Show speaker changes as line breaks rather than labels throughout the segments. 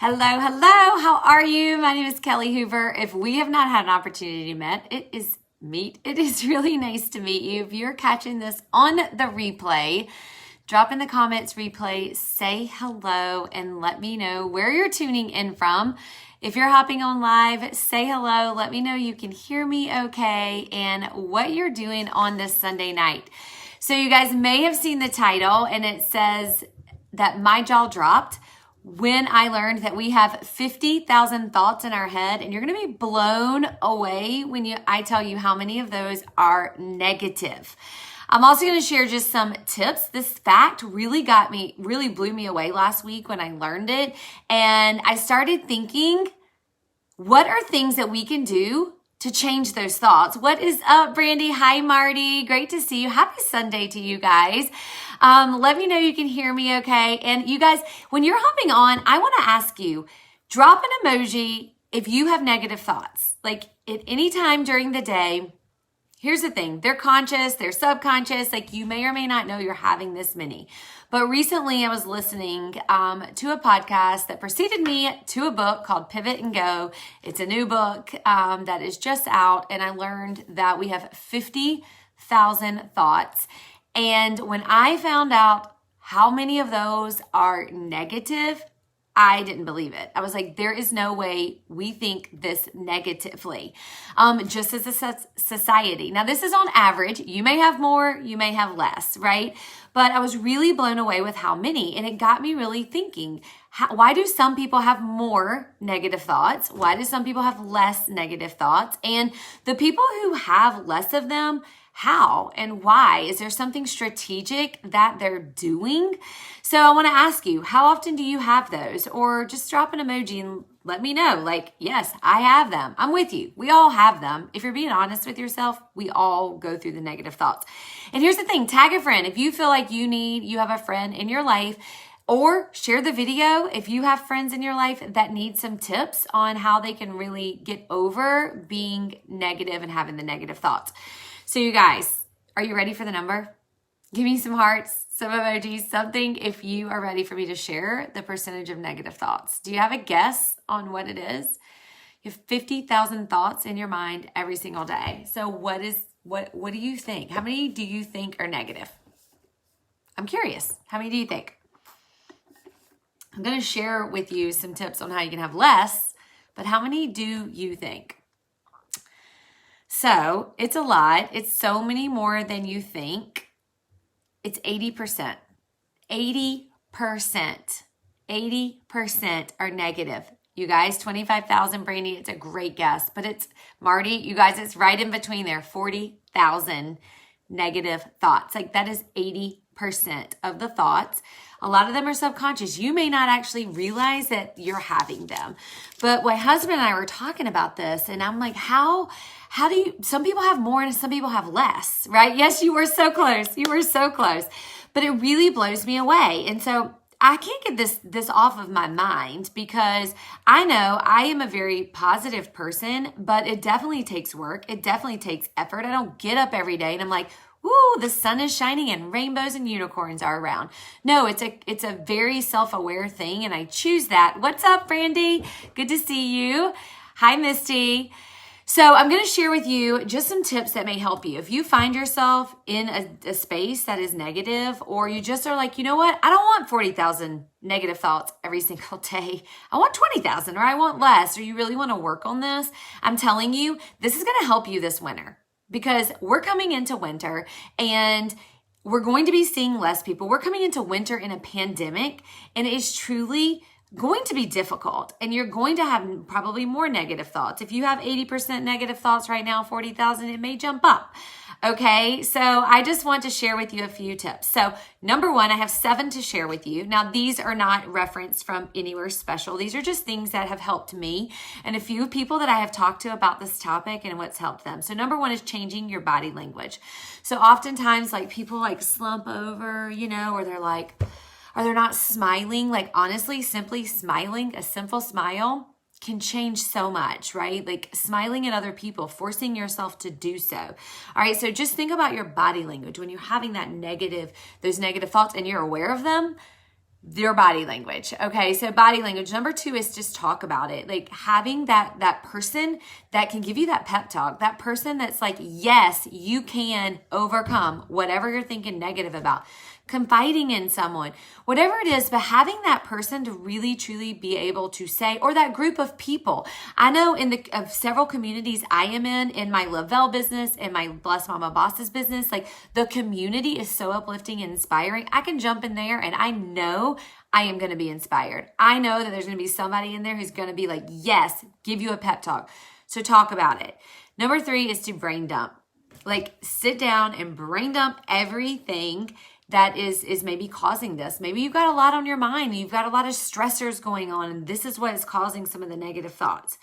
Hello, hello. How are you? My name is Kelly Hoover. If we have not had an opportunity to meet, it is really nice to meet you. If you're catching this on the replay, drop in the comments replay, say hello, and let me know where you're tuning in from. If you're hopping on live, say hello. Let me know you can hear me okay and what you're doing on this Sunday night. So you guys may have seen the title, and it says that my jaw dropped when I learned that we have 50,000 thoughts in our head, and you're going to be blown away when I tell you how many of those are negative. I'm also going to share just some tips. This fact really blew me away last week when I learned it. And I started thinking, what are things that we can do to change those thoughts? What is up, Brandy? Hi, Marty. Great to see you. Happy Sunday to you guys. Let me know you can hear me okay. And you guys, when you're hopping on, I want to ask you, drop an emoji if you have negative thoughts. Like at any time during the day. Here's the thing, they're conscious, they're subconscious, like you may or may not know you're having this many. But recently I was listening to a podcast that preceded me to a book called Pivot and Go. It's a new book that is just out, and I learned that we have 50,000 thoughts. And when I found out how many of those are negative, I didn't believe it. I was like, there is no way we think this negatively, just as a society. Now, this is on average. You may have more, you may have less, right? But I was really blown away with how many, and it got me really thinking, why do some people have more negative thoughts? Why do some people have less negative thoughts? And the people who have less of them, how and why? Is there something strategic that they're doing? So I want to ask you, how often do you have those? Or just drop an emoji and let me know. Like, yes, I have them. I'm with you. We all have them. If you're being honest with yourself, we all go through the negative thoughts. And here's the thing, tag a friend. If you feel like you have a friend in your life, or share the video if you have friends in your life that need some tips on how they can really get over being negative and having the negative thoughts. So you guys, are you ready for the number? Give me some hearts, some emojis, something if you are ready for me to share the percentage of negative thoughts. Do you have a guess on what it is? You have 50,000 thoughts in your mind every single day. So what do you think? How many do you think are negative? I'm curious. How many do you think? I'm going to share with you some tips on how you can have less, but how many do you think? So it's a lot. It's so many more than you think. It's 80%. 80%. 80% are negative. You guys, 25,000, Brandy, it's a great guess. But it's, Marty, you guys, it's right in between there. 40,000 negative thoughts. Like that is 80% of the thoughts. A lot of them are subconscious. You may not actually realize that you're having them. But my husband and I were talking about this, and I'm like, how do you, some people have more and some people have less, right? Yes, you were so close. You were so close. But it really blows me away. And so I can't get this off of my mind, because I know I am a very positive person, but it definitely takes work. It definitely takes effort. I don't get up every day and I'm like, ooh, the sun is shining and rainbows and unicorns are around. No, it's a very self-aware thing, and I choose that. What's up, Brandy? Good to see you. Hi, Misty. So I'm going to share with you just some tips that may help you. If you find yourself in a space that is negative, or you just are like, you know what? I don't want 40,000 negative thoughts every single day. I want 20,000, or I want less, or you really want to work on this. I'm telling you, this is going to help you this winter. Because we're coming into winter and we're going to be seeing less people. We're coming into winter in a pandemic, and it is truly going to be difficult, and you're going to have probably more negative thoughts. If you have 80% negative thoughts right now, 40,000, it may jump up. Okay, so I just want to share with you a few tips. So number one, I have 7 to share with you. Now, these are not referenced from anywhere special. These are just things that have helped me and a few people that I have talked to about this topic and what's helped them. So number one is changing your body language. So oftentimes, like, people like slump over, or they're like, or they're not smiling. Like, honestly, simply smiling, a simple smile can change so much, right? Like smiling at other people, forcing yourself to do so. All right, so just think about your body language when you're having those negative thoughts and you're aware of them. Your body language. Okay, so body language. Number 2 is just talk about it. Like having that person that can give you that pep talk, that person that's like, yes, you can overcome whatever you're thinking negative about. Confiding in someone, whatever it is, but having that person to really truly be able to say, or that group of people. I know in the several communities I am in my Lavelle business, in my Bless Mama Bosses business, like the community is so uplifting and inspiring. I can jump in there and I know I am going to be inspired. I know that there's going to be somebody in there who's going to be like, yes, give you a pep talk. So talk about it. Number 3 is to brain dump. Like sit down and brain dump everything that is maybe causing this. Maybe you've got a lot on your mind. You've got a lot of stressors going on, and this is what is causing some of the negative thoughts.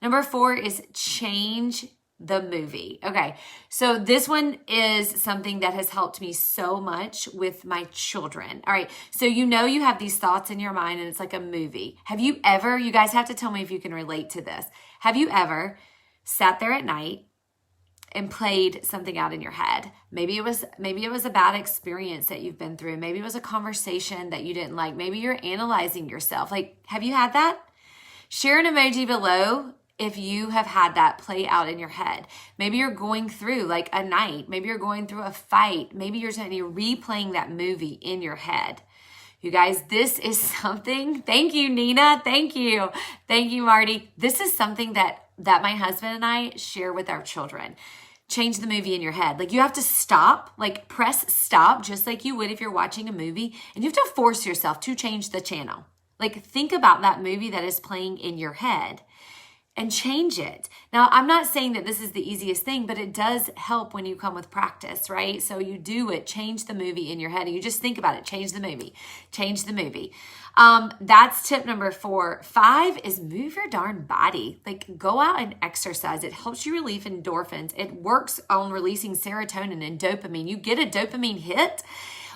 Number 4 is change the movie. Okay, so this one is something that has helped me so much with my children. All right, so you have these thoughts in your mind, and it's like a movie. Have you ever, you guys have to tell me if you can relate to this. Have you ever sat there at night and played something out in your head? Maybe it was a bad experience that you've been through. Maybe it was a conversation that you didn't like. Maybe you're analyzing yourself. Like, have you had that? Share an emoji below if you have had that play out in your head. Maybe you're going through like a night. Maybe you're going through a fight. Maybe you're replaying that movie in your head. You guys, this is something, thank you, Nina. Thank you. Thank you, Marty. This is something that my husband and I share with our children. Change the movie in your head. Like you have to stop, like press stop, just like you would if you're watching a movie, and you have to force yourself to change the channel. Like think about that movie that is playing in your head and change it. Now, I'm not saying that this is the easiest thing, but it does help when you come with practice, right? So you do it, change the movie in your head, and you just think about it, change the movie, change the movie. That's tip number 4. 5 is move your darn body. Like go out and exercise. It helps you relieve endorphins. It works on releasing serotonin and dopamine. You get a dopamine hit,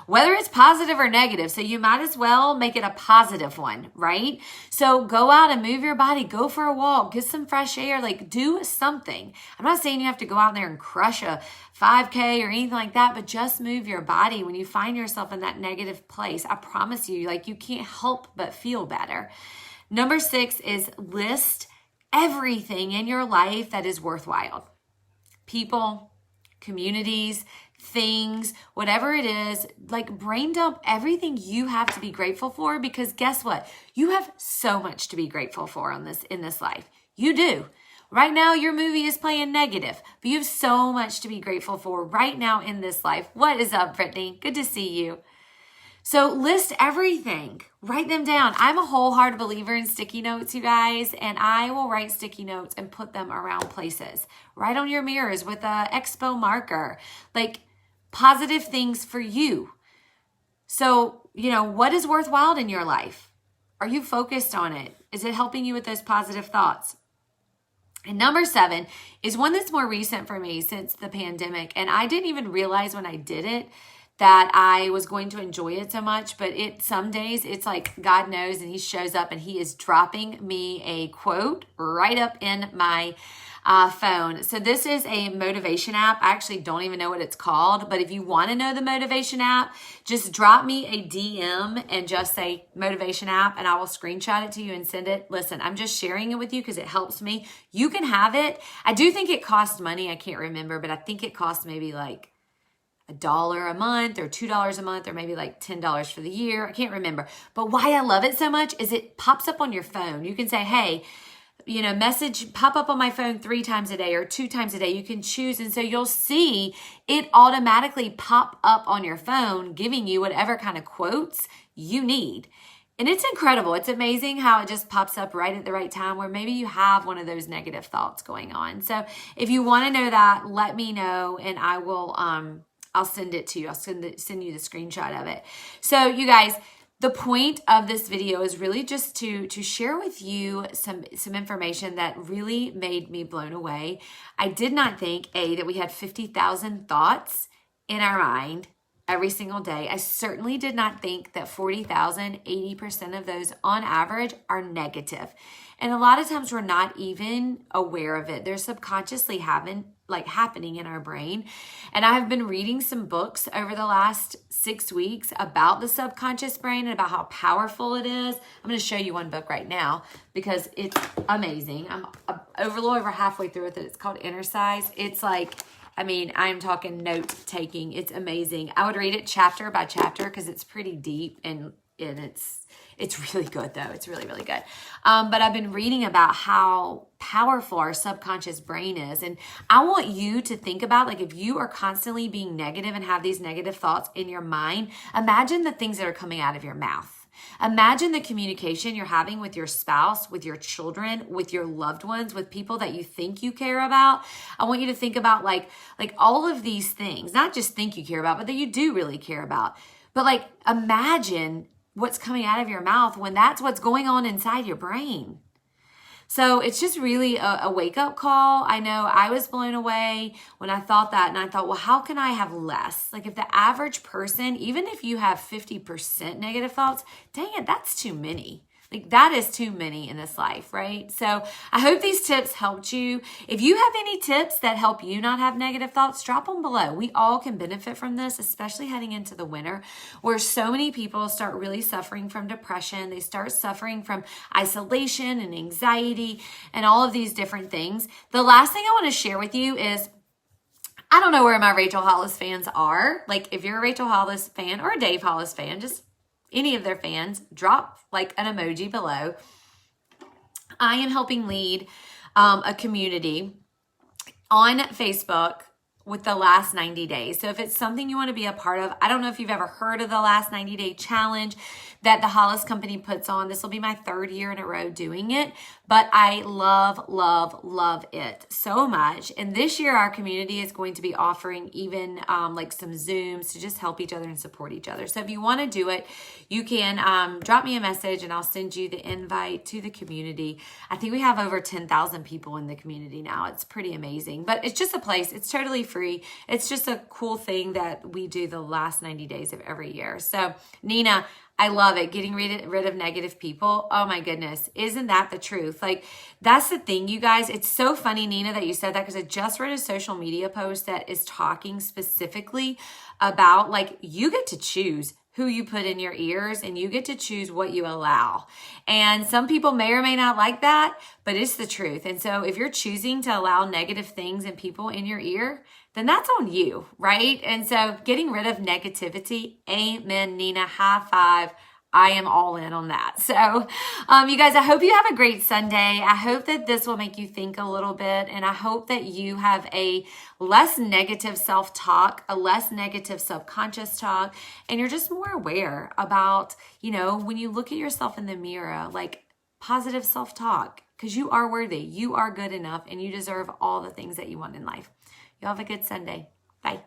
whether it's positive or negative. So you might as well make it a positive one, right? So go out and move your body, go for a walk, get some fresh air, like do something. I'm not saying you have to go out there and crush a 5K or anything like that, but just move your body when you find yourself in that negative place. I promise you, like you can't help but feel better. Number 6 is list everything in your life that is worthwhile. People, communities, things, whatever it is, like brain dump everything you have to be grateful for, because guess what? You have so much to be grateful for in this life. You do. Right now, your movie is playing negative, but you have so much to be grateful for right now in this life. What is up, Brittany? Good to see you. So list everything. Write them down. I'm a wholehearted believer in sticky notes, you guys, and I will write sticky notes and put them around places. Write on your mirrors with a expo marker. Like positive things for you. So, what is worthwhile in your life? Are you focused on it? Is it helping you with those positive thoughts? And number 7 is one that's more recent for me since the pandemic. And I didn't even realize when I did it that I was going to enjoy it so much. But some days it's like God knows, and he shows up and he is dropping me a quote right up in my phone. So this is a motivation app. I actually don't even know what it's called, but if you want to know the motivation app, just drop me a DM and just say motivation app, and I will screenshot it to you and send it. Listen, I'm just sharing it with you because it helps me. You can have it. I do think it costs money. I can't remember, but I think it costs maybe like $1 a month or $2 a month or maybe like $10 for the year. I can't remember. But why I love it so much is it pops up on your phone. You can say, hey, message pop up on my phone 3 times a day or 2 times a day. You can choose. And so you'll see it automatically pop up on your phone, giving you whatever kind of quotes you need. And it's incredible. It's amazing how it just pops up right at the right time where maybe you have one of those negative thoughts going on. So if you want to know that, let me know and I will, I'll send it to you. I'll send you the screenshot of it. So you guys, the point of this video is really just to share with you some information that really made me blown away. I did not think, that we had 50,000 thoughts in our mind every single day. I certainly did not think that 40,000, 80% of those on average are negative. And a lot of times we're not even aware of it. They're subconsciously like happening in our brain. And I have been reading some books over the last 6 weeks about the subconscious brain and about how powerful it is. I'm going to show you one book right now because it's amazing. I'm a little over halfway through with it. It's called Inner Size. It's like, I mean, I'm talking note taking. It's amazing. I would read it chapter by chapter because it's pretty deep and it's really good though. It's really, really good. But I've been reading about how powerful our subconscious brain is. And I want you to think about, like, if you are constantly being negative and have these negative thoughts in your mind, imagine the things that are coming out of your mouth. Imagine the communication you're having with your spouse, with your children, with your loved ones, with people that you think you care about. I want you to think about like all of these things, not just think you care about, but that you do really care about. But like, imagine what's coming out of your mouth when that's what's going on inside your brain. So it's just really a wake-up call. I know I was blown away when I thought that, and I thought, well, how can I have less? Like, if the average person, even if you have 50% negative thoughts, dang it, that's too many. Like, that is too many in this life, right? So I hope these tips helped you. If you have any tips that help you not have negative thoughts, drop them below. We all can benefit from this, especially heading into the winter, where so many people start really suffering from depression. They start suffering from isolation and anxiety and all of these different things. The last thing I want to share with you is, I don't know where my Rachel Hollis fans are. Like, if you're a Rachel Hollis fan or a Dave Hollis fan, just any of their fans, drop like an emoji below. I am helping lead a community on Facebook with the last 90 days. So if it's something you want to be a part of, I don't know if you've ever heard of the last 90-day challenge that the Hollis Company puts on. This will be my 3rd year in a row doing it, but I love, love, love it so much. And this year our community is going to be offering even like some Zooms to just help each other and support each other. So if you want to do it, you can drop me a message and I'll send you the invite to the community. I think we have over 10,000 people in the community now. It's pretty amazing, but it's just a place. It's totally free. It's just a cool thing that we do the last 90 days of every year. So Nina, I love it. Getting rid of negative people. Oh my goodness. Isn't that the truth? Like, that's the thing, you guys. It's so funny, Nina, that you said that, because I just read a social media post that is talking specifically about, like, you get to choose who you put in your ears and you get to choose what you allow. And some people may or may not like that, but it's the truth. And so if you're choosing to allow negative things and people in your ear, then that's on you, right? And so getting rid of negativity, amen, Nina, high five. I am all in on that. So you guys, I hope you have a great Sunday. I hope that this will make you think a little bit. And I hope that you have a less negative self-talk, a less negative subconscious talk. And you're just more aware about, you know, when you look at yourself in the mirror, like positive self-talk, because you are worthy. You are good enough and you deserve all the things that you want in life. You have a good Sunday. Bye.